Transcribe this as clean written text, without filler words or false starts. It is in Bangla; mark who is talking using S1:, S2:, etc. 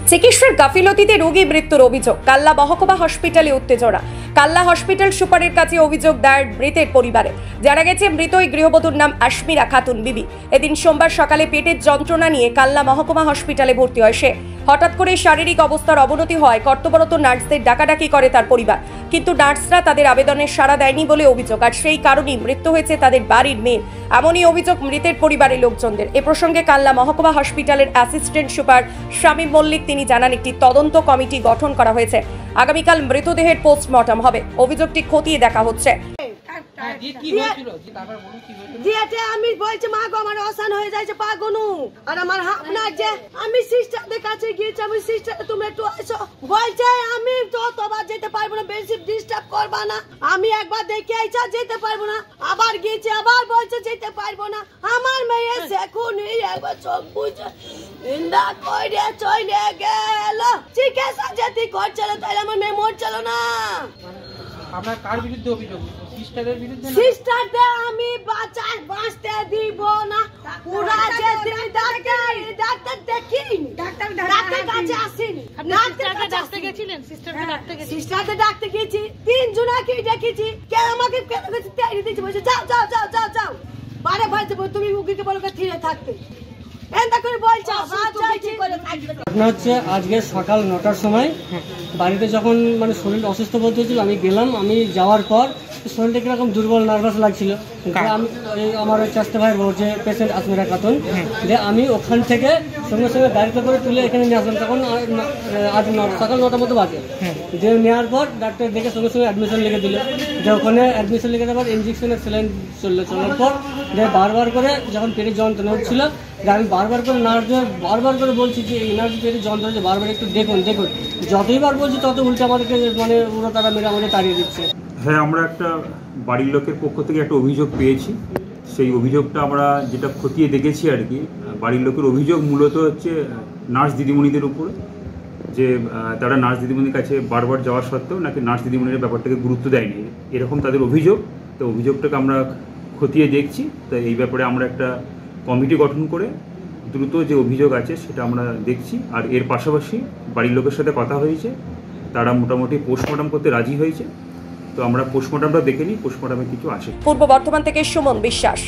S1: চিকিৎসার গাফিলতিতে রোগী মৃত্যুর অভিযোগ। কাল্লা মহকুমা হসপিটালে উত্তেজনা। কাল্লা হসপিটাল সুপারের কাছে অভিযোগ দায়ের মৃতের পরিবারে। জানা গেছে মৃত ওই গৃহবধূর নাম আশমিরা খাতুন বিবি। এদিন সোমবার সকালে পেটের যন্ত্রণা নিয়ে কাল্লা মহকুমা হসপিটালে ভর্তি হয় সে। হঠাৎ করে শারীরিক অবস্থার অবনতি হয় কর্তব্যরত নার্সদের ডাকাডাকি করে তার পরিবার, কিন্তু নার্সরা তাদের আবেদনের সাড়া দেয়নি বলে অভিযোগ। আর সেই কারণেই মৃত্যু হয়েছে তাদের বাড়ির মেয়ে, এমনই অভিযোগ মৃতের পরিবারের লোকজনদের। এ প্রসঙ্গে কাল্লা মহকুমা হসপিটালের অ্যাসিস্ট্যান্ট সুপার শামীম মল্লিক তিনি জানান, একটি তদন্ত কমিটি গঠন করা হয়েছে। আগামীকাল মৃতদেহের পোস্টমর্টম হবে। অভিযোগটি খতিয়ে দেখা হচ্ছে।
S2: আমি বলছি মা গো আমার অসান হয়ে যাচ্ছে পা গনু, আর আমার আপনার যে আমি সিস্টারদের কাছে গিয়েছি, আমি সিস্টার তুমি একটু এসো বলছে আমি যতবার যেতে পারবো না, বেশি ডিস্টার্ব করবা না। আমি একবার দেখে আইছা যেতে পারবো না, আবার গিয়েছি আবার বলছে যেতে পারবো না। আমার মেয়ে এখনই একবার চোখ বুঝে নিন্দা করে চলে গেল। চিকিৎসা যেতে করছিল তাহলে আমার মেয়ে মরছিল না।
S3: আপনার কার বিরুদ্ধে অভিযোগ? সিস্টারের বিরুদ্ধে?
S2: সিস্টারদের আমি বাঁচতে দিব না। পুরা যে ডাক্তার দেখিনি, ডাক্তার কাছে আসেনি। ডাক্তার ডাকতে গেছিলেন? সিস্টারদের ডাকতে গেছি, 3 জনকে দেখেছি। কে আমাকে কেন কাছে তেড়ে দিয়েছে, বলছে যাও যাও যাও যাও যাও। বারে বলছে তুমি উকিলকে বলো থিরে থাকতে।
S4: ঘটনা হচ্ছে আজকে সকাল 9টার সময় বাড়িতে যখন শরীরটা অসুস্থ বোধ হয়েছিল, আমি গেলাম। আমি যাওয়ার পর শরীরটা কিরকম দুর্বল নার্ভাস লাগছিল। আমি আমার ওই চাষতে ভাইয়ের বউ যে পেশেন্ট আশমিরা খাতুন, যে আমি ওখান থেকে সঙ্গে সঙ্গে গাড়িতে করে তুলে এখানে নিয়ে আসলাম। তখন আজ সকাল 9টার মতো বাজে। যে নেওয়ার পর ডাক্তার দেখে সঙ্গে সঙ্গে অ্যাডমিশন লিখে দিল। যে ওখানে অ্যাডমিশন লিখে দেওয়ার ইঞ্জেকশনের সেলাইন চলার পর যে বারবার করে যখন পেটের যন্ত্রণা হচ্ছিল, আমি বারবার করে বারবার করে বলছি যে এনার্জি পেটের যন্ত্রণা হচ্ছে, বারবার একটু দেখুন। যতইবার বলছি তত উল্টে আমাদেরকে ওরা তারা মেরে আমাদের তাড়িয়ে দিচ্ছে।
S5: হ্যাঁ, আমরা একটা বাড়ির লোকের পক্ষ থেকে একটা অভিযোগ পেয়েছি। সেই অভিযোগটা আমরা যেটা খতিয়ে দেখেছি আর কি, বাড়ির লোকের অভিযোগ মূলত হচ্ছে নার্স দিদিমণিদের উপরে, যে তারা নার্স দিদিমণির কাছে বারবার যাওয়া সত্ত্বেও নাকি নার্স দিদিমণির ব্যাপারটাকে গুরুত্ব দেয়নি, এরকম তাদের অভিযোগ। তো অভিযোগটাকে আমরা খতিয়ে দেখছি। তো এই ব্যাপারে আমরা একটা কমিটি গঠন করে দ্রুত যে অভিযোগ আছে সেটা আমরা দেখছি। আর এর পাশাপাশি বাড়ির লোকের সাথে কথা হয়েছে, তারা মোটামুটি পোস্টমর্টম করতে রাজি হয়েছে। তো আমরা পোস্টমর্টমটা দেখে নিই, পোস্টমর্টমে কিছু আসে।
S1: পূর্ব বর্ধমান থেকে সুমন বিশ্বাস।